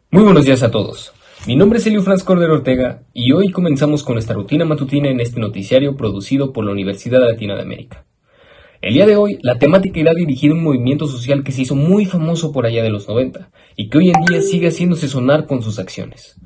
Muy buenos días a todos. Mi nombre es Elio Franz Cordero Ortega y hoy comenzamos con nuestra rutina matutina en este noticiario producido por la Universidad Latina de América. El día de hoy, la temática irá dirigida a un movimiento social que se hizo muy famoso por allá de los 90 y que hoy en día sigue haciéndose sonar con sus acciones.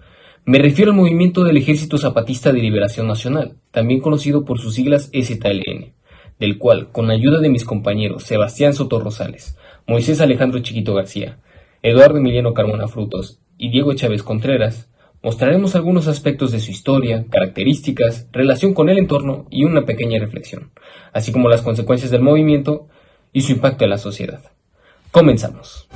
Me refiero al movimiento del Ejército Zapatista de Liberación Nacional, también conocido por sus siglas EZLN, del cual, con ayuda de mis compañeros Sebastián Soto Rosales, Moisés Alejandro Chiquito García, Eduardo Emiliano Carmona Frutos y Diego Chávez Contreras, mostraremos algunos aspectos de su historia, características, relación con el entorno y una pequeña reflexión, así como las consecuencias del movimiento y su impacto en la sociedad. Comenzamos.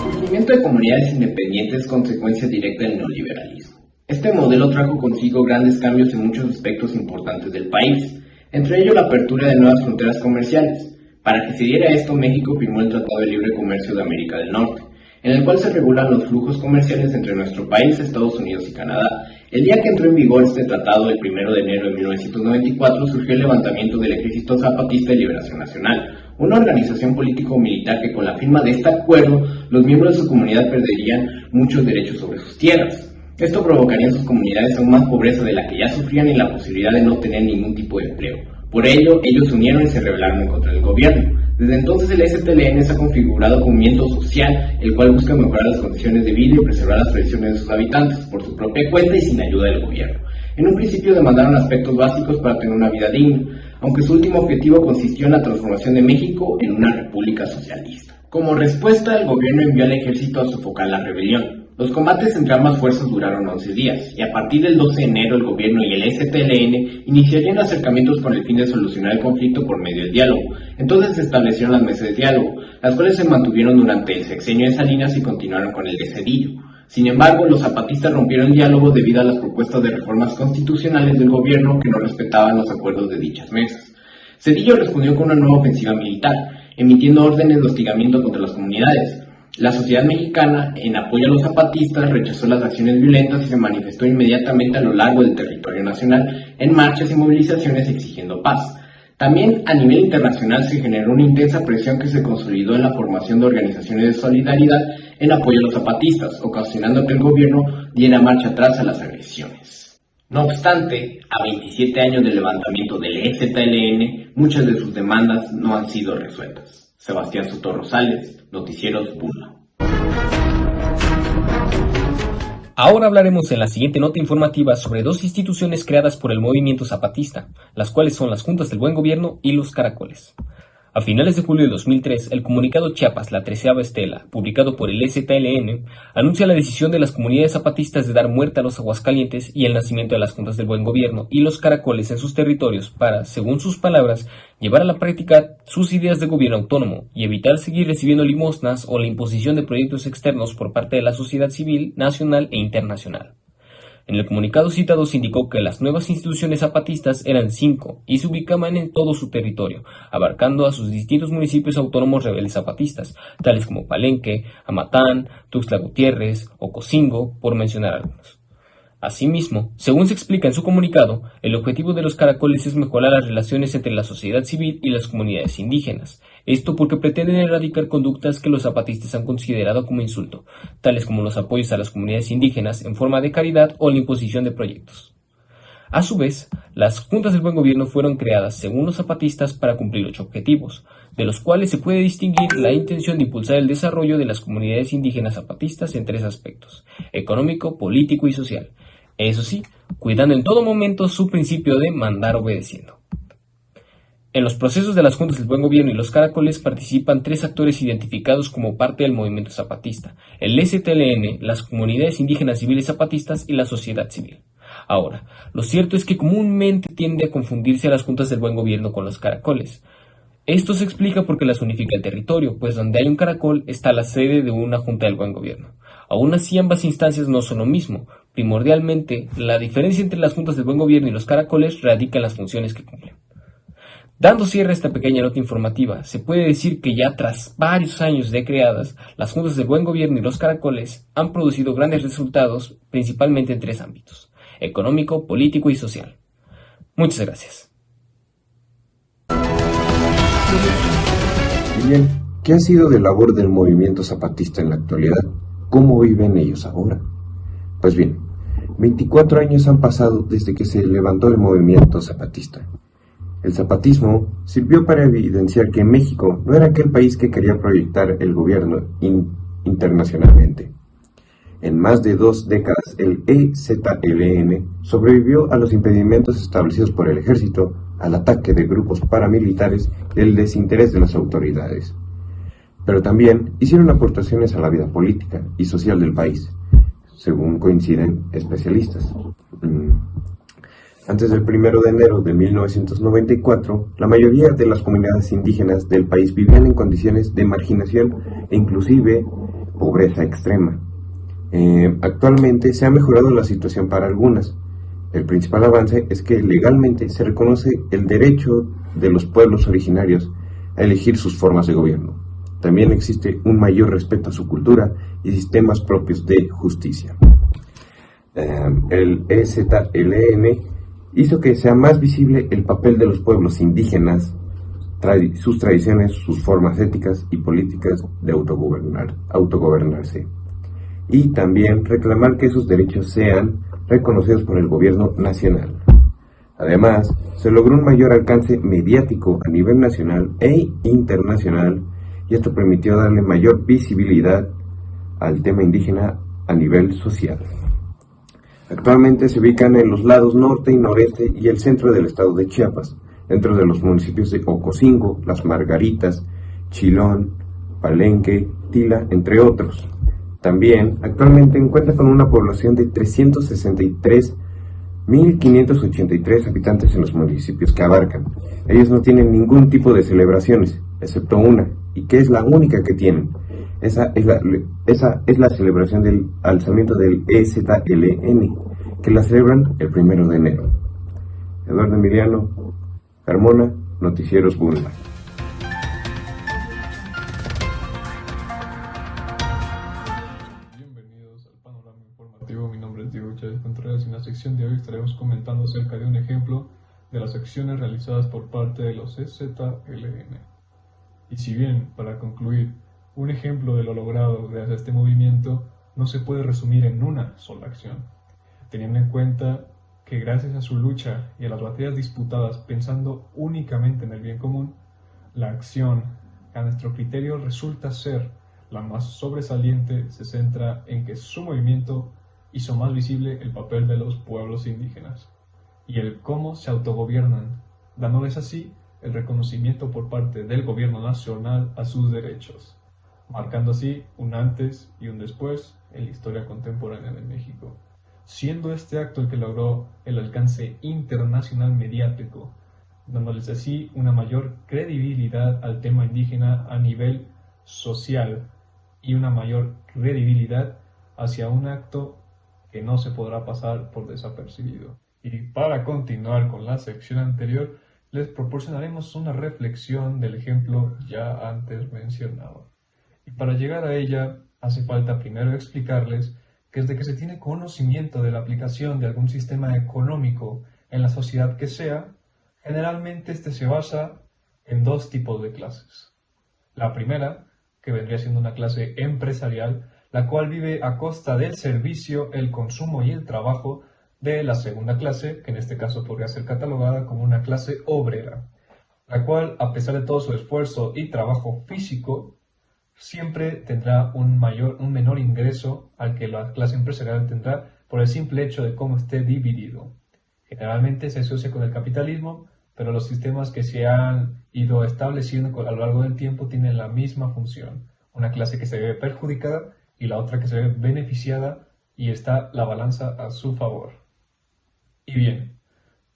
El surgimiento de comunidades independientes es consecuencia directa del neoliberalismo. Este modelo trajo consigo grandes cambios en muchos aspectos importantes del país, entre ellos la apertura de nuevas fronteras comerciales. Para que se diera esto, México firmó el Tratado de Libre Comercio de América del Norte, en el cual se regulan los flujos comerciales entre nuestro país, Estados Unidos y Canadá. El día que entró en vigor este tratado, el 1 de enero de 1994, surgió el levantamiento del Ejército Zapatista de Liberación Nacional, una organización político-militar que con la firma de este acuerdo, los miembros de su comunidad perderían muchos derechos sobre sus tierras. Esto provocaría en sus comunidades aún más pobreza de la que ya sufrían y la posibilidad de no tener ningún tipo de empleo. Por ello, ellos se unieron y se rebelaron contra el gobierno. Desde entonces el EZLN se ha configurado como un movimiento social, el cual busca mejorar las condiciones de vida y preservar las tradiciones de sus habitantes, por su propia cuenta y sin ayuda del gobierno. En un principio demandaron aspectos básicos para tener una vida digna, aunque su último objetivo consistió en la transformación de México en una república socialista. Como respuesta, el gobierno envió al ejército a sofocar la rebelión. Los combates entre ambas fuerzas duraron 11 días, y a partir del 12 de enero el gobierno y el EZLN iniciarían acercamientos con el fin de solucionar el conflicto por medio del diálogo. Entonces se establecieron las mesas de diálogo, las cuales se mantuvieron durante el sexenio de Salinas y continuaron con el de Zedillo. Sin embargo, los zapatistas rompieron el diálogo debido a las propuestas de reformas constitucionales del gobierno que no respetaban los acuerdos de dichas mesas. Zedillo respondió con una nueva ofensiva militar, emitiendo órdenes de hostigamiento contra las comunidades. La sociedad mexicana, en apoyo a los zapatistas, rechazó las acciones violentas y se manifestó inmediatamente a lo largo del territorio nacional en marchas y movilizaciones exigiendo paz. También a nivel internacional se generó una intensa presión que se consolidó en la formación de organizaciones de solidaridad en apoyo a los zapatistas, ocasionando que el gobierno diera marcha atrás a las agresiones. No obstante, a 27 años del levantamiento del EZLN, muchas de sus demandas no han sido resueltas. Sebastián Soto Rosales, Noticieros Bula. Ahora hablaremos en la siguiente nota informativa sobre dos instituciones creadas por el movimiento zapatista, las cuales son las Juntas del Buen Gobierno y los Caracoles. A finales de julio de 2003, el comunicado Chiapas, la 13ª Estela, publicado por el EZLN, anuncia la decisión de las comunidades zapatistas de dar muerte a los Aguascalientes y el nacimiento de las Juntas del Buen Gobierno y los Caracoles en sus territorios para, según sus palabras, llevar a la práctica sus ideas de gobierno autónomo y evitar seguir recibiendo limosnas o la imposición de proyectos externos por parte de la sociedad civil, nacional e internacional. En el comunicado citado se indicó que las nuevas instituciones zapatistas eran 5 y se ubicaban en todo su territorio, abarcando a sus distintos municipios autónomos rebeldes zapatistas, tales como Palenque, Amatán, Tuxtla Gutiérrez, Ocosingo, por mencionar algunos. Asimismo, según se explica en su comunicado, el objetivo de los Caracoles es mejorar las relaciones entre la sociedad civil y las comunidades indígenas. Esto porque pretenden erradicar conductas que los zapatistas han considerado como insulto, tales como los apoyos a las comunidades indígenas en forma de caridad o la imposición de proyectos. A su vez, las Juntas del Buen Gobierno fueron creadas, según los zapatistas, para cumplir 8 objetivos, de los cuales se puede distinguir la intención de impulsar el desarrollo de las comunidades indígenas zapatistas en 3 aspectos: económico, político y social. Eso sí, cuidando en todo momento su principio de mandar obedeciendo. En los procesos de las Juntas del Buen Gobierno y los Caracoles participan 3 actores identificados como parte del movimiento zapatista: el EZLN, las comunidades indígenas civiles zapatistas y la sociedad civil. Ahora, lo cierto es que comúnmente tiende a confundirse a las Juntas del Buen Gobierno con los Caracoles. Esto se explica porque las unifica el territorio, pues donde hay un caracol está la sede de una Junta del Buen Gobierno. Aún así, ambas instancias no son lo mismo. Primordialmente, la diferencia entre las Juntas del Buen Gobierno y los Caracoles radica en las funciones que cumplen. Dando cierre a esta pequeña nota informativa, se puede decir que ya tras varios años de creadas, las Juntas del Buen Gobierno y los Caracoles han producido grandes resultados, principalmente en 3 ámbitos: económico, político y social. Muchas gracias. Muy bien, ¿Qué ha sido de labor del movimiento zapatista en la actualidad? ¿Cómo viven ellos ahora? Pues bien, 24 años han pasado desde que se levantó el movimiento zapatista. El zapatismo sirvió para evidenciar que México no era aquel país que quería proyectar el gobierno internacionalmente. En más de 2 décadas, el EZLN sobrevivió a los impedimentos establecidos por el ejército, al ataque de grupos paramilitares y el desinterés de las autoridades. Pero también hicieron aportaciones a la vida política y social del país, según coinciden especialistas. Antes del 1 de enero de 1994, la mayoría de las comunidades indígenas del país vivían en condiciones de marginación e inclusive pobreza extrema. Actualmente se ha mejorado la situación para algunas. El principal avance es que legalmente se reconoce el derecho de los pueblos originarios a elegir sus formas de gobierno. También existe un mayor respeto a su cultura y sistemas propios de justicia. El EZLN hizo que sea más visible el papel de los pueblos indígenas, sus tradiciones, sus formas éticas y políticas de autogobernarse. Y también reclamar que esos derechos sean reconocidos por el gobierno nacional. Además, se logró un mayor alcance mediático a nivel nacional e internacional, y esto permitió darle mayor visibilidad al tema indígena a nivel social. Actualmente se ubican en los lados norte y noreste y el centro del estado de Chiapas, dentro de los municipios de Ocosingo, Las Margaritas, Chilón, Palenque, Tila, entre otros. También actualmente cuenta con una población de 363.583 habitantes en los municipios que abarcan. Ellos no tienen ningún tipo de celebraciones, excepto una, y que es la única que tienen. Esa es la celebración del alzamiento del EZLN, que la celebran el 1 de enero. Eduardo Emiliano Carmona, Noticieros Bulma. Bienvenidos al panorama informativo. Mi nombre es Diego Chávez Contreras y en la sección de hoy estaremos comentando acerca de un ejemplo de las acciones realizadas por parte de los EZLN. Y si bien, para concluir, un ejemplo de lo logrado gracias a este movimiento no se puede resumir en una sola acción, teniendo en cuenta que gracias a su lucha y a las batallas disputadas pensando únicamente en el bien común, la acción, a nuestro criterio, resulta ser la más sobresaliente, se centra en que su movimiento hizo más visible el papel de los pueblos indígenas y el cómo se autogobiernan, dándoles así el reconocimiento por parte del gobierno nacional a sus derechos, marcando así un antes y un después en la historia contemporánea de México, siendo este acto el que logró el alcance internacional mediático, dándoles así una mayor credibilidad al tema indígena a nivel social y una mayor credibilidad hacia un acto que no se podrá pasar por desapercibido. Y para continuar con la sección anterior, les proporcionaremos una reflexión del ejemplo ya antes mencionado. Y para llegar a ella, hace falta primero explicarles que desde que se tiene conocimiento de la aplicación de algún sistema económico en la sociedad que sea, generalmente este se basa en 2 tipos de clases. La primera, que vendría siendo una clase empresarial, la cual vive a costa del servicio, el consumo y el trabajo de la segunda clase, que en este caso podría ser catalogada como una clase obrera, la cual, a pesar de todo su esfuerzo y trabajo físico, siempre tendrá un menor ingreso al que la clase empresarial tendrá por el simple hecho de cómo esté dividido. Generalmente se asocia con el capitalismo, pero los sistemas que se han ido estableciendo a lo largo del tiempo tienen la misma función. Una clase que se ve perjudicada y la otra que se ve beneficiada, y está la balanza a su favor. Y bien,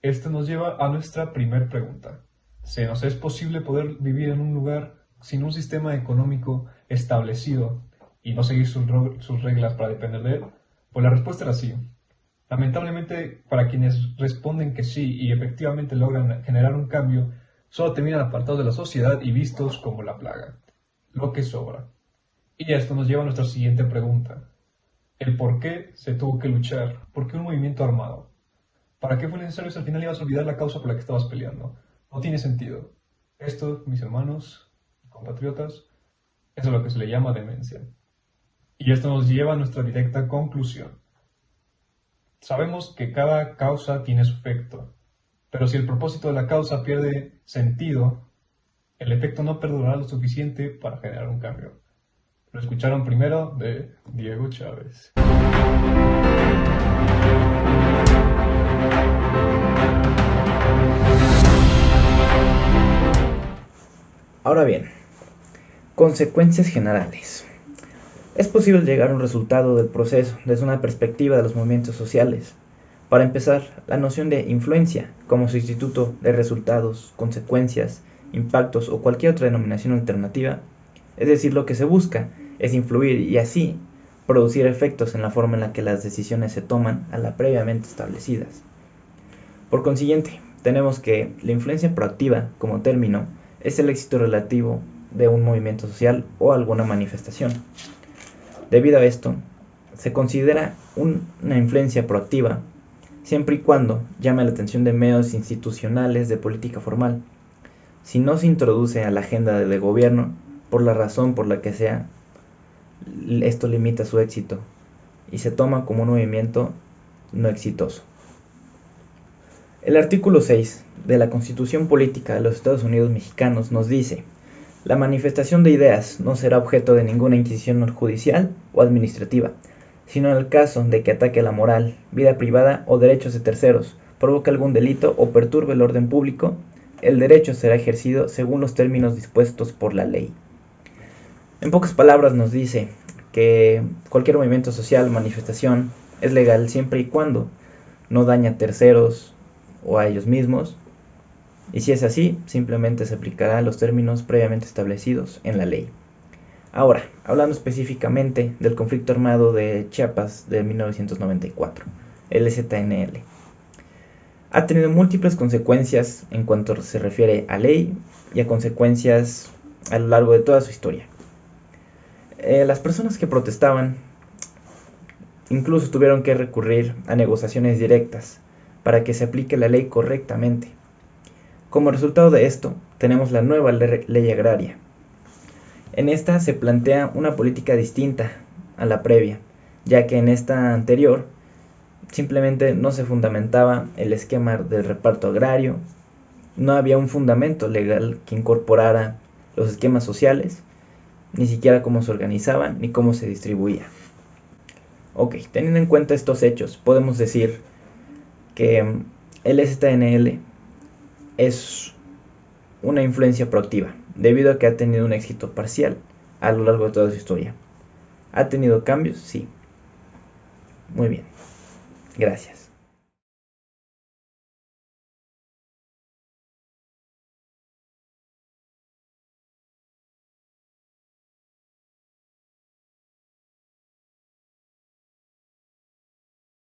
esto nos lleva a nuestra primera pregunta. ¿Se nos es posible poder vivir en un lugar sin un sistema económico establecido y no seguir sus reglas para depender de él? Pues la respuesta era sí. Lamentablemente, para quienes responden que sí y efectivamente logran generar un cambio, solo terminan apartados de la sociedad y vistos como la plaga, lo que sobra. Y esto nos lleva a nuestra siguiente pregunta. El por qué se tuvo que luchar. ¿Por qué un movimiento armado? ¿Para qué fue necesario si al final ibas a olvidar la causa por la que estabas peleando? No tiene sentido. Esto, mis hermanos, compatriotas, Eso es lo que se le llama demencia. Y esto nos lleva a nuestra directa conclusión. Sabemos que cada causa tiene su efecto, pero si el propósito de la causa pierde sentido, el efecto no perdurará lo suficiente para generar un cambio. Lo escucharon primero de Diego Chávez. Ahora bien, consecuencias generales. Es posible llegar a un resultado del proceso desde una perspectiva de los movimientos sociales. Para empezar, la noción de influencia como sustituto de resultados, consecuencias, impactos o cualquier otra denominación alternativa, es decir, lo que se busca es influir y así producir efectos en la forma en la que las decisiones se toman a las previamente establecidas. Por consiguiente, tenemos que la influencia proactiva como término es el éxito relativo de un movimiento social o alguna manifestación. Debido a esto, se considera una influencia proactiva siempre y cuando llame la atención de medios institucionales de política formal. Si no se introduce a la agenda del gobierno, por la razón por la que sea, esto limita su éxito y se toma como un movimiento no exitoso. El artículo 6 de la Constitución Política de los Estados Unidos Mexicanos nos dice: la manifestación de ideas no será objeto de ninguna inquisición judicial o administrativa, sino en el caso de que ataque la moral, vida privada o derechos de terceros, provoque algún delito o perturbe el orden público, el derecho será ejercido según los términos dispuestos por la ley. En pocas palabras nos dice que cualquier movimiento social o manifestación es legal siempre y cuando no daña a terceros o a ellos mismos, y si es así, simplemente se aplicará los términos previamente establecidos en la ley. Ahora, hablando específicamente del conflicto armado de Chiapas de 1994, el ZNL. Ha tenido múltiples consecuencias en cuanto se refiere a ley y a consecuencias a lo largo de toda su historia. Las personas que protestaban incluso tuvieron que recurrir a negociaciones directas para que se aplique la ley correctamente. Como resultado de esto, tenemos la nueva ley agraria. En esta se plantea una política distinta a la previa, ya que en esta anterior simplemente no se fundamentaba el esquema del reparto agrario, no había un fundamento legal que incorporara los esquemas sociales, ni siquiera cómo se organizaban ni cómo se distribuía. Ok, teniendo en cuenta estos hechos, podemos decir que el ZNL es una influencia proactiva, debido a que ha tenido un éxito parcial a lo largo de toda su historia. ¿Ha tenido cambios? Sí. Muy bien. Gracias.